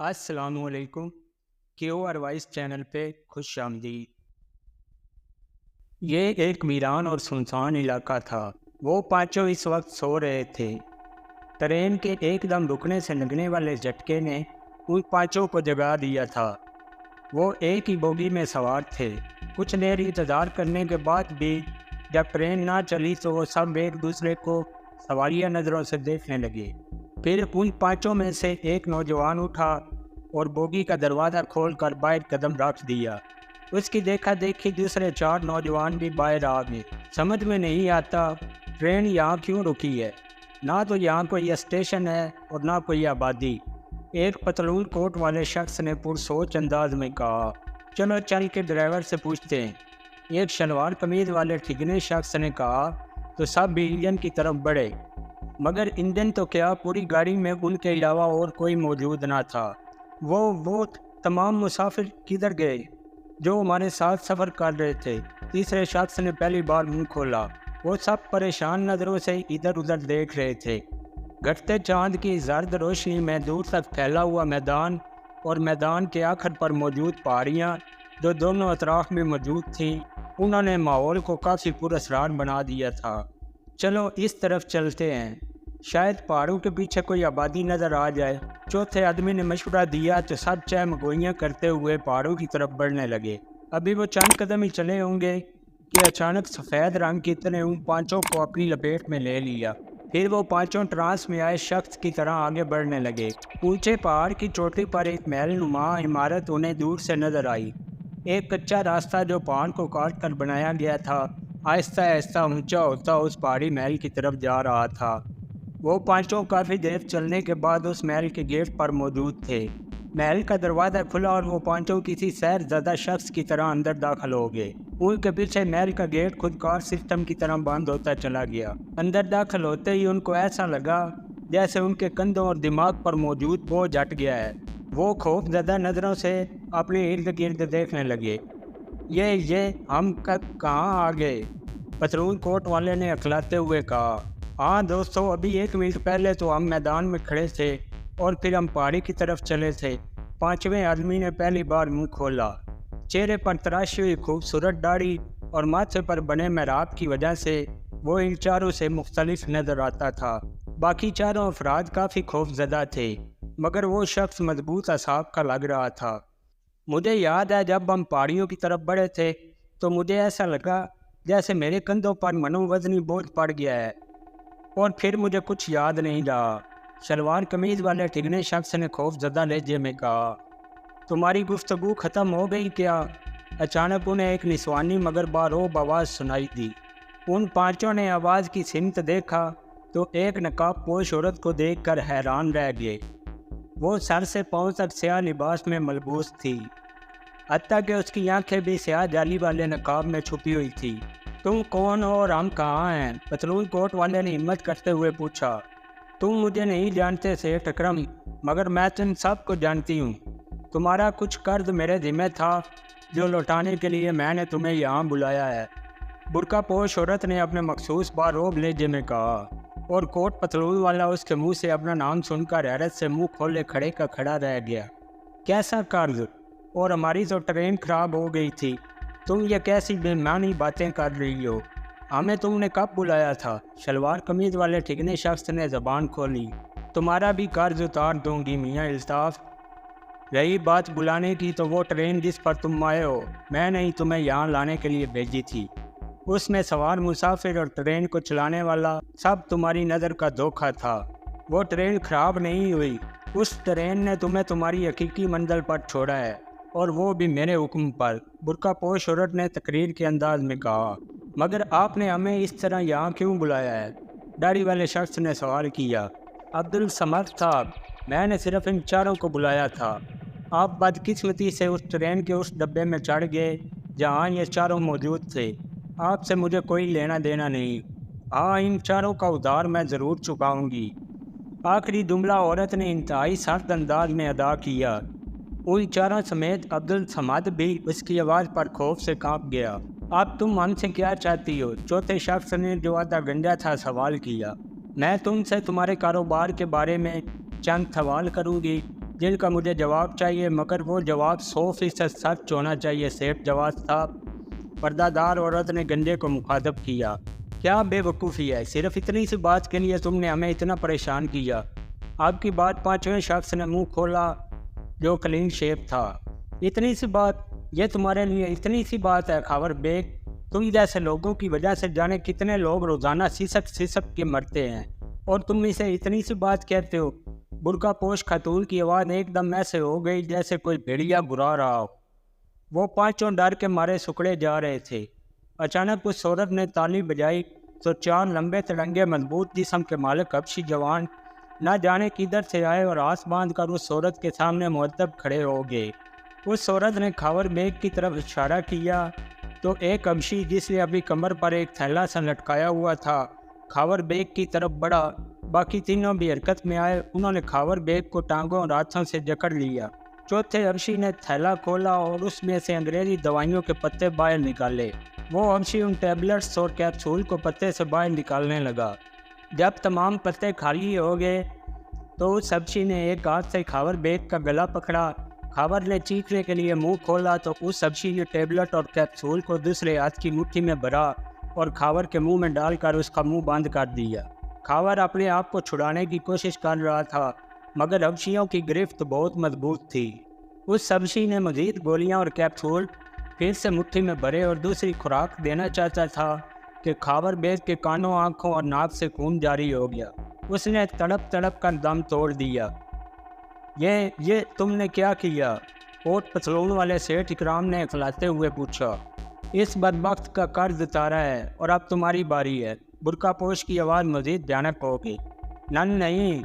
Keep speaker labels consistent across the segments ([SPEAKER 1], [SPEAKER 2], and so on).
[SPEAKER 1] السلام علیکم۔ Q R voice channel پہ خوش آمدید۔ یہ ایک ویران اور سنسان علاقہ تھا۔ وہ پانچوں اس وقت سو رہے تھے۔ ٹرین کے ایک دم رکنے سے لگنے والے جھٹکے نے ان پانچوں کو جگا دیا تھا۔ وہ ایک ہی بوگی میں سوار تھے۔ کچھ دیر انتظار کرنے کے بعد بھی جب ٹرین نہ چلی تو وہ سب ایک دوسرے کو سوالیہ نظروں سے دیکھنے لگے۔ پھر ان پانچوں میں سے ایک نوجوان اٹھا اور بوگی کا دروازہ کھول کر باہر قدم رکھ دیا۔ اس کی دیکھا دیکھی دوسرے چار نوجوان بھی باہر آ گئے۔ سمجھ میں نہیں آتا ٹرین یہاں کیوں رکی ہے۔ نہ تو یہاں کوئی اسٹیشن ہے اور نہ کوئی آبادی۔ ایک پتلون کوٹ والے شخص نے پرسوچ انداز میں کہا، چلو چل کے ڈرائیور سے پوچھتے ہیں۔ ایک شلوار قمیض والے ٹھگنے شخص نے کہا تو سب بھی انجن کی طرف بڑھے، مگر انجن تو کیا پوری گاڑی میں ان کے علاوہ اور کوئی موجود نہ تھا۔ وہ تمام مسافر کدھر گئے جو ہمارے ساتھ سفر کر رہے تھے؟ تیسرے شخص نے پہلی بار منہ کھولا۔ وہ سب پریشان نظروں سے ادھر ادھر دیکھ رہے تھے۔ گھٹتے چاند کی زرد روشنی میں دور تک پھیلا ہوا میدان اور میدان کے آخر پر موجود پہاڑیاں جو دونوں اطراف میں موجود تھیں، انہوں نے ماحول کو کافی پراسرار بنا دیا تھا۔ چلو اس طرف چلتے ہیں، شاید پہاڑوں کے پیچھے کوئی آبادی نظر آ جائے۔ چوتھے آدمی نے مشورہ دیا تو سب چہمگوئیاں کرتے ہوئے پہاڑوں کی طرف بڑھنے لگے۔ ابھی وہ چند قدم ہی چلے ہوں گے کہ اچانک سفید رنگ کی طرح ان پانچوں کو اپنی لپیٹ میں لے لیا۔ پھر وہ پانچوں ٹرانس میں آئے شخص کی طرح آگے بڑھنے لگے۔ اونچے پہاڑ کی چوٹی پر ایک محل نما عمارت انہیں دور سے نظر آئی۔ ایک کچا راستہ جو پہاڑ کو کاٹ کر بنایا گیا تھا آہستہ آہستہ اونچا ہوتا اس پہاڑی محل کی طرف جا رہا تھا۔ وہ پانچوں کافی دیر چلنے کے بعد اس محل کے گیٹ پر موجود تھے۔ محل کا دروازہ کھلا اور وہ پانچوں کسی سیر زدہ شخص کی طرح اندر داخل ہو گئے۔ ان کے پیچھے محل کا گیٹ خودکار سسٹم کی طرح بند ہوتا چلا گیا۔ اندر داخل ہوتے ہی ان کو ایسا لگا جیسے ان کے کندھوں اور دماغ پر موجود بوجھ ہٹ گیا ہے۔ وہ خوف زدہ نظروں سے اپنے ارد گرد دیکھنے لگے۔ یہ ہم کہاں آ گئے؟ پتلون کوٹ والے نے اکھلاتے ہوئے کہا۔ ہاں دوستو، ابھی 1 منٹ پہلے تو ہم میدان میں کھڑے تھے اور پھر ہم پہاڑی کی طرف چلے تھے۔ پانچویں آدمی نے پہلی بار منہ کھولا۔ چہرے پر تراشی ہوئی خوبصورت داڑھی اور ماتھے پر بنے محراب کی وجہ سے وہ ان چاروں سے مختلف نظر آتا تھا۔ باقی چاروں افراد کافی خوف زدہ تھے، مگر وہ شخص مضبوط اعصاب کا لگ رہا تھا۔ مجھے یاد ہے جب ہم پہاڑیوں کی طرف بڑھے تھے تو مجھے ایسا لگا جیسے میرے کندھوں پر منووزنی بوجھ پڑ گیا ہے، اور پھر مجھے کچھ یاد نہیں رہا۔ شلوار قمیض والے ٹھگنے شخص نے خوف زدہ لہجے میں کہا۔ تمہاری گفتگو ختم ہو گئی کیا؟ اچانک انہیں ایک نسوانی مگر باروب آواز سنائی دی۔ ان پانچوں نے آواز کی سمت دیکھا تو ایک نقاب پوش عورت کو دیکھ کر حیران رہ گئے۔ وہ سر سے پاؤں تک سیاہ لباس میں ملبوس تھی، حتیٰ کہ اس کی آنکھیں بھی سیاہ جالی والے نقاب میں چھپی ہوئی تھی۔ تم کون ہو اور ہم کہاں ہیں؟ پتلون کوٹ والے نے ہمت کرتے ہوئے پوچھا۔ تم مجھے نہیں جانتے سیٹھ اکرم، مگر میں تم سب کو جانتی ہوں۔ تمہارا کچھ قرض میرے ذمہ تھا جو لوٹانے کے لیے میں نے تمہیں یہاں بلایا ہے، برقع پوش عورت نے اپنے مخصوص باروب لہجے میں کہا، اور کوٹ پتلون والا اس کے منہ سے اپنا نام سن کر حیرت سے منہ کھولے کھڑے کا کھڑا رہ گیا۔ کیسا قرض؟ اور ہماری تو ٹرین خراب ہو گئی تھی۔ تم یہ کیسی بے معنی باتیں کر رہی ہو؟ ہمیں تم نے کب بلایا تھا؟ شلوار قمیض والے ٹھگنے شخص نے زبان کھولی۔ تمہارا بھی قرض اتار دوں گی میاں الطاف۔ رہی بات بلانے کی تو وہ ٹرین جس پر تم آئے ہو میں نے ہی تمہیں یہاں لانے کے لیے بھیجی تھی۔ اس میں سوار مسافر اور ٹرین کو چلانے والا سب تمہاری نظر کا دھوکہ تھا۔ وہ ٹرین خراب نہیں ہوئی، اس ٹرین نے تمہیں تمہاری حقیقی منزل پر چھوڑا ہے، اور وہ بھی میرے حکم پر، برقع پوش عورت نے تقریر کے انداز میں کہا۔ مگر آپ نے ہمیں اس طرح یہاں کیوں بلایا ہے؟ داڑھی والے شخص نے سوال کیا۔ عبدالصمد صاحب، میں نے صرف ان چاروں کو بلایا تھا۔ آپ بدقسمتی سے اس ٹرین کے اس ڈبے میں چڑھ گئے جہاں یہ چاروں موجود تھے۔ آپ سے مجھے کوئی لینا دینا نہیں۔ ہاں، ان چاروں کا ادھار میں ضرور چکاؤں گی۔ آخری جملہ عورت نے انتہائی سخت انداز میں ادا کیا۔ ان چاروں سمیت عبدالصمد بھی اس کی آواز پر خوف سے کانپ گیا۔ اب تم ہم سے کیا چاہتی ہو؟ چوتھے شخص نے جو آدھا گنجا تھا سوال کیا۔ میں تم سے تمہارے کاروبار کے بارے میں چند سوال کروں گی جن کا مجھے جواب چاہیے، مگر وہ جواب 100% سچ ہونا چاہیے۔ سیٹھ جواد صاحب، پردہ دار عورت نے گنجے کو مخاطب کیا، کیا بے وقوفی ہے؟ صرف اتنی سی بات کے لیے تم نے ہمیں اتنا پریشان کیا؟ آپ کی بات پانچویں شخص نے منہ کھولا جو کلین شیپ تھا۔ اتنی سی بات؟ یہ تمہارے لیے اتنی سی بات ہے خاور بیگ؟ تم جیسے لوگوں کی وجہ سے جانے کتنے لوگ روزانہ سسک کے مرتے ہیں، اور تم اسے اتنی سی بات کہتے ہو؟ برقع پوش خاتون کی آواز ایک دم ایسے ہو گئی جیسے کوئی بھیڑیا برا رہا ہو۔ وہ پانچوں ڈر کے مارے سکڑے جا رہے تھے۔ اچانک اس عورت نے تالی بجائی تو چار لمبے تڑنگے مضبوط جسم کے مالک حبشی جوان نہ جانے کدھر سے آئے اور آس باندھ کر اس عورت کے سامنے مؤدب کھڑے ہو گئے۔ اس عورت نے خاور بیگ کی طرف اشارہ کیا تو ایک حبشی جس نے ابھی کمر پر ایک تھیلا سا لٹکایا ہوا تھا خاور بیگ کی طرف بڑھا۔ باقی تینوں بھی حرکت میں آئے۔ انہوں نے خاور بیگ کو ٹانگوں اور ہاتھوں سے جکڑ لیا۔ چوتھے حبشی نے تھیلا کھولا اور اس میں سے انگریزی دوائیوں کے پتے باہر نکالے۔ وہ حبشی ان ٹیبلٹس اور کیپسول کو پتے سے باہر نکالنے لگا۔ جب تمام پتے خالی ہو گئے تو اس حبشی نے ایک ہاتھ سے خاور بیگ کا گلا پکڑا۔ خاور نے چیخنے کے لیے منہ کھولا تو اس حبشی نے ٹیبلٹ اور کیپسول کو دوسرے ہاتھ کی مٹھی میں بھرا اور خاور کے منہ میں ڈال کر اس کا منہ بند کر دیا۔ خاور اپنے آپ کو چھڑانے کی کوشش کر رہا تھا، مگر حبشیوں کی گرفت بہت مضبوط تھی۔ اس حبشی نے مزید گولیاں اور کیپسول پھر سے مٹھی میں بھرے اور دوسری خوراک دینا چاہتا تھا کہ خاور بیگ کے کانوں، آنکھوں اور ناک سے خون جاری ہو گیا۔ اس نے تڑپ تڑپ کر دم توڑ دیا۔ یہ تم نے کیا کیا؟ کوٹ پتلون والے سیٹھ اکرام نے اکھلاتے ہوئے پوچھا۔ اس بدبخت کا قرض اتارا ہے اور اب تمہاری باری ہے۔ برقع پوش کی آواز مزید بھیانک ہو گئی۔ نہیں،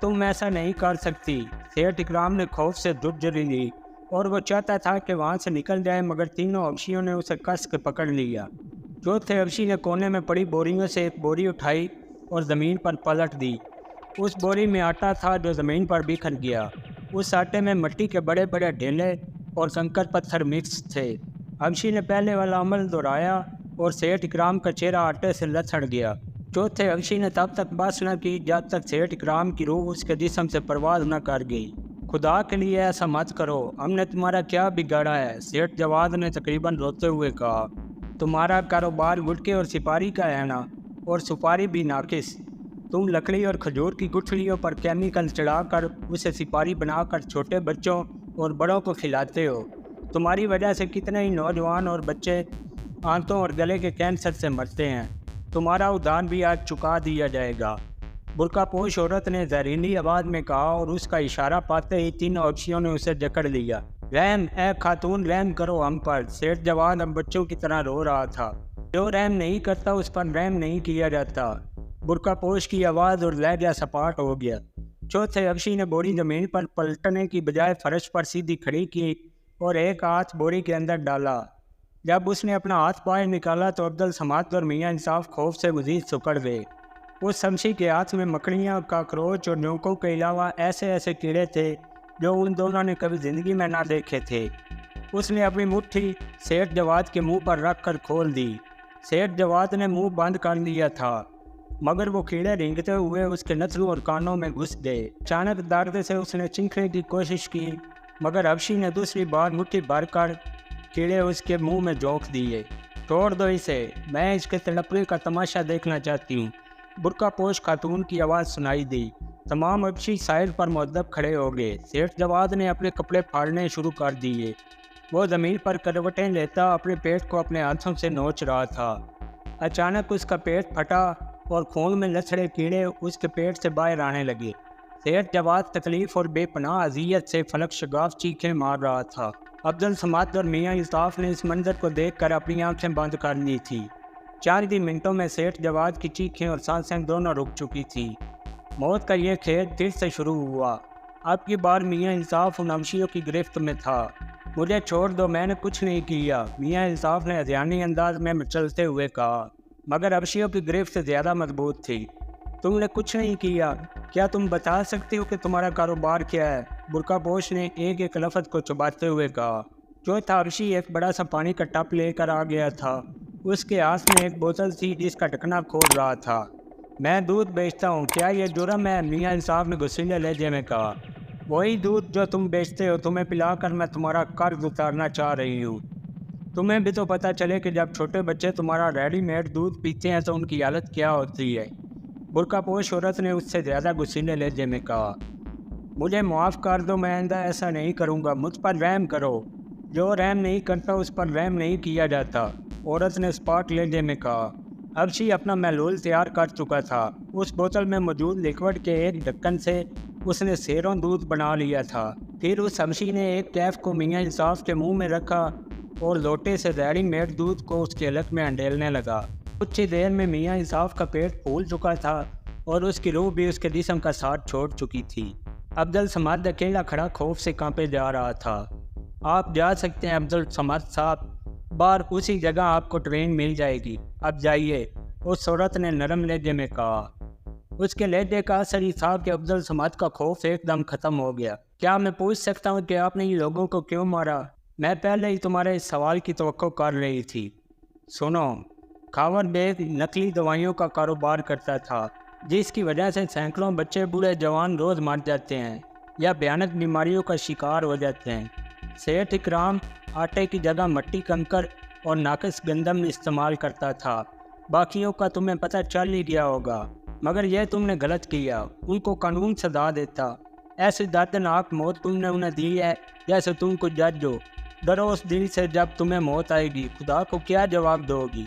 [SPEAKER 1] تم ایسا نہیں کر سکتی۔ سیٹھ اکرام نے خوف سے دھجری لی اور وہ چاہتا تھا کہ وہاں سے نکل جائے، مگر تینوں حبشیوں نے اسے کس کے پکڑ لیا۔ چوتھے حبشی نے کونے میں پڑی بوریوں سے ایک بوری اٹھائی اور زمین پر پلٹ دی۔ اس بوری میں آٹا تھا جو زمین پر بکھر گیا۔ اس آٹے میں مٹی کے بڑے بڑے ڈھیلے اور کنکر پتھر مکس تھے۔ حبشی نے پہلے والا عمل دہرایا اور سیٹھ اکرام کا چہرہ آٹے سے لتھڑ گیا۔ چوتھے حبشی نے تب تک بس نہ کی جب تک سیٹھ اکرام کی روح اس کے جسم سے پرواز نہ کر گئی۔ خدا کے لیے ایسا مت کرو، ہم نے تمہارا کیا بگاڑا ہے؟ سیٹھ جواد نے تقریباً روتے ہوئے کہا۔ تمہارا کاروبار گٹکے اور سپاری کا ہے نا، اور سپاری بھی ناقص۔ تم لکڑی اور کھجور کی گٹھلیوں پر کیمیکل چڑھا کر اسے سپاری بنا کر چھوٹے بچوں اور بڑوں کو کھلاتے ہو۔ تمہاری وجہ سے کتنے ہی نوجوان اور بچے آنتوں اور گلے کے کینسر سے مرتے ہیں۔ تمہارا ادھار بھی آج چکا دیا جائے گا۔ برقع پوش عورت نے زہریلی آواز میں کہا اور اس کا اشارہ پاتے ہی تینوں حبشیوں نے اسے جکڑ لیا۔ رحم، اے خاتون، رحم کرو ہم پر۔ سیٹھ جواد اب بچوں کی طرح رو رہا تھا۔ جو رحم نہیں کرتا اس پر رحم نہیں کیا جاتا۔ برقع پوش کی آواز اور لہجہ سپاٹ ہو گیا۔ چوتھے حبشی نے بوری زمین پر پلٹنے کی بجائے فرش پر سیدھی کھڑی کی اور ایک ہاتھ بوری کے اندر ڈالا۔ جب اس نے اپنا ہاتھ باہر نکالا تو عبدالصمد اور میاں انصاف خوف سے مزید سکڑ گئے۔ اس حبشی کے ہاتھ میں مکڑیاں، کاکروچ اور جونکوں کے علاوہ ایسے ایسے کیڑے تھے جو ان دونوں نے کبھی زندگی میں نہ دیکھے تھے۔ اس نے اپنی مٹھی سیٹھ جواد کے منہ پر رکھ کر کھول دی۔ سیٹھ جواد نے منہ بند کر لیا تھا، مگر وہ کیڑے رینگتے ہوئے اس کے نتھروں اور کانوں میں گھس گئے۔ اچانک درد سے اس نے چیخنے کی کوشش کی، مگر حبشی نے دوسری بار مٹھی بھر کر کیڑے اس کے منہ میں جھونک دیے۔ چھوڑ دو اسے، میں اس کے تڑپنے کا تماشا دیکھنا چاہتی ہوں۔ برقع پوش خاتون کی آواز سنائی دی۔ تمام حبشی ساحل پر مؤدب کھڑے ہو گئے۔ سیٹھ جواد نے اپنے کپڑے پھاڑنے شروع کر دیے۔ وہ زمین پر کروٹیں لیتا اپنے پیٹ کو اپنے ہاتھوں سے نوچ رہا تھا۔ اچانک اس کا پیٹ پھٹا اور خون میں لتھڑے کیڑے اس کے پیٹ سے باہر آنے لگے۔ سیٹھ جواد تکلیف اور بے پناہ اذیت سے فلک شگاف چیخیں مار رہا تھا۔ عبدالصمد اور میاں الطاف نے اس منظر کو دیکھ کر اپنی آنکھیں بند کر لی تھی۔ چند ہی منٹوں میں سیٹھ جواد کی چیخیں اور سانسیں دونوں رک چکی تھی۔ موت کا یہ کھیل پھر سے شروع ہوا۔ اب کی بار میاں انصاف ان حبشیوں کی گرفت میں تھا۔ مجھے چھوڑ دو، میں نے کچھ نہیں کیا، میاں انصاف نے اذیانی انداز میں مچلتے ہوئے کہا، مگر حبشیوں کی گرفت زیادہ مضبوط تھی۔ تم نے کچھ نہیں کیا، کیا تم بتا سکتے ہو کہ تمہارا کاروبار کیا ہے؟ برقع پوش نے ایک ایک لفظ کو چباتے ہوئے کہا۔ چوتھا حبشی ایک بڑا سا پانی کا ٹپ لے کر آ گیا تھا۔ اس کے ہاتھ میں ایک بوتل تھی جس کا ڈھکنا کھول رہا تھا۔ میں دودھ بیچتا ہوں، کیا یہ جرم ہے؟ میاں انصاف نے غصیلے لہجے میں کہا۔ وہی دودھ جو تم بیچتے ہو تمہیں پلا کر میں تمہارا قرض اتارنا چاہ رہی ہوں۔ تمہیں بھی تو پتہ چلے کہ جب چھوٹے بچے تمہارا ریڈی میڈ دودھ پیتے ہیں تو ان کی حالت کیا ہوتی ہے۔ برقع پوش عورت نے اس سے زیادہ غصیلے لہجے میں کہا۔ مجھے معاف کر دو، میں آئندہ ایسا نہیں کروں گا، مجھ پر رحم کرو۔ جو رحم نہیں کرتا اس پر رحم نہیں کیا جاتا، عورت نے اسپاٹ لہجے میں کہا۔ حبشی اپنا محلول تیار کر چکا تھا۔ اس بوتل میں موجود لیکوڈ کے ایک ڈھکن سے اس نے سیروں دودھ بنا لیا تھا۔ پھر اس حبشی نے ایک کیف کو میاں انصاف کے منہ میں رکھا اور لوٹے سے ریڈی میڈ دودھ کو اس کے حلق میں انڈیلنے لگا۔ کچھ ہی دیر میں میاں انصاف کا پیٹ پھول چکا تھا اور اس کی روح بھی اس کے جسم کا ساتھ چھوڑ چکی تھی۔ عبدالصمد اکیلا کھڑا خوف سے کانپے جا رہا تھا۔ آپ جا سکتے ہیں عبدالصمد صاحب، باہر اسی جگہ آپ کو ٹرین مل جائے گی، اب جائیے، اس عورت نے نرم لہجے میں کہا۔ اس کے لہجے کا اثر ہی تھا کہ عبدالصمد کا خوف ایک دم ختم ہو گیا۔ کیا میں پوچھ سکتا ہوں کہ آپ نے ان لوگوں کو کیوں مارا؟ میں پہلے ہی تمہارے اس سوال کی توقع کر رہی تھی۔ سنو، خاور بیگ نقلی دوائیوں کا کاروبار کرتا تھا، جس کی وجہ سے سینکڑوں بچے بوڑھے جوان روز مر جاتے ہیں یا بھیانک بیماریوں کا شکار ہو جاتے ہیں۔ صحت اکرام آٹے کی جگہ مٹی کنکر اور ناقص گندم استعمال کرتا تھا۔ باقیوں کا تمہیں پتہ چل ہی گیا ہوگا، مگر یہ تم نے غلط کیا، ان کو قانون سزا دیتا۔ ایسی دردناک موت تم نے انہیں دی ہے جیسے تم کو جج ہو۔ ڈرو اس دل سے، جب تمہیں موت آئے گی خدا کو کیا جواب دو گی؟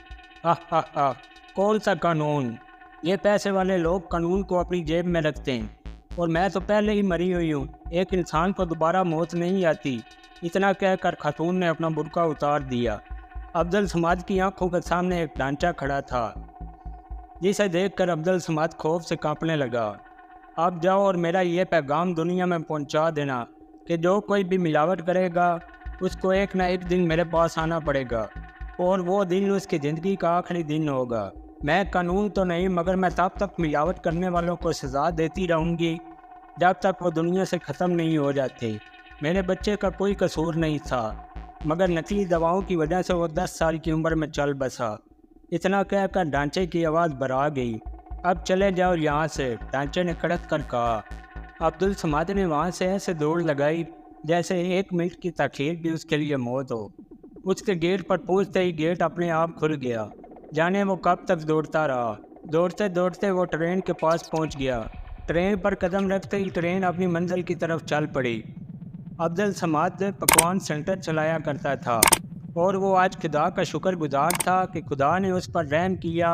[SPEAKER 1] کون سا قانون؟ یہ پیسے والے لوگ قانون کو اپنی جیب میں رکھتے ہیں، اور میں تو پہلے ہی مری ہوئی ہوں، ایک انسان کو دوبارہ موت نہیں آتی۔ اتنا کہہ کر خاتون نے اپنا برقع اتار دیا۔ عبدالصمد کی آنکھوں کے سامنے ایک ڈھانچہ کھڑا تھا، جسے دیکھ کر عبدالصمد خوف سے کانپنے لگا۔ اب جاؤ اور میرا یہ پیغام دنیا میں پہنچا دینا کہ جو کوئی بھی ملاوٹ کرے گا اس کو ایک نہ ایک دن میرے پاس آنا پڑے گا، اور وہ دن اس کی زندگی کا آخری دن ہوگا۔ میں قانون تو نہیں، مگر میں تب تک ملاوٹ کرنے والوں کو سزا دیتی رہوں گی جب تک وہ دنیا سے ختم نہیں ہو جاتے۔ میرے بچے کا کوئی قصور نہیں تھا، مگر نقلی دواؤں کی وجہ سے وہ 10 سال کی عمر میں چل بسا۔ اتنا کہہ کر ڈھانچے کی آواز بھرا گئی۔ اب چلے جاؤ یہاں سے، ڈھانچے نے کڑک کر کہا۔ عبدالصمد نے وہاں سے ایسے دوڑ لگائی جیسے 1 منٹ کی تاخیر بھی اس کے لیے موت ہو۔ اس کے گیٹ پر پہنچتے ہی گیٹ اپنے آپ کھل گیا۔ جانے وہ کب تک دوڑتا رہا۔ دوڑتے دوڑتے وہ ٹرین کے پاس پہنچ گیا۔ ٹرین پر قدم رکھتے ہی ٹرین اپنی منزل کی طرف چل پڑی۔ عبدالصمد پکوان سینٹر چلایا کرتا تھا، اور وہ آج خدا کا شکر گزار تھا کہ خدا نے اس پر رحم کیا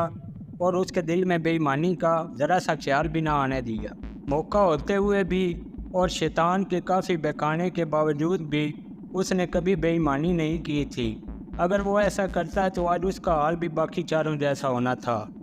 [SPEAKER 1] اور اس کے دل میں بے ایمانی کا ذرا سا خیال بھی نہ آنے دیا۔ موقع ہوتے ہوئے بھی اور شیطان کے کافی بہکانے کے باوجود بھی اس نے کبھی بے ایمانی نہیں کی تھی۔ اگر وہ ایسا کرتا تو آج اس کا حال بھی باقی چاروں جیسا ہونا تھا۔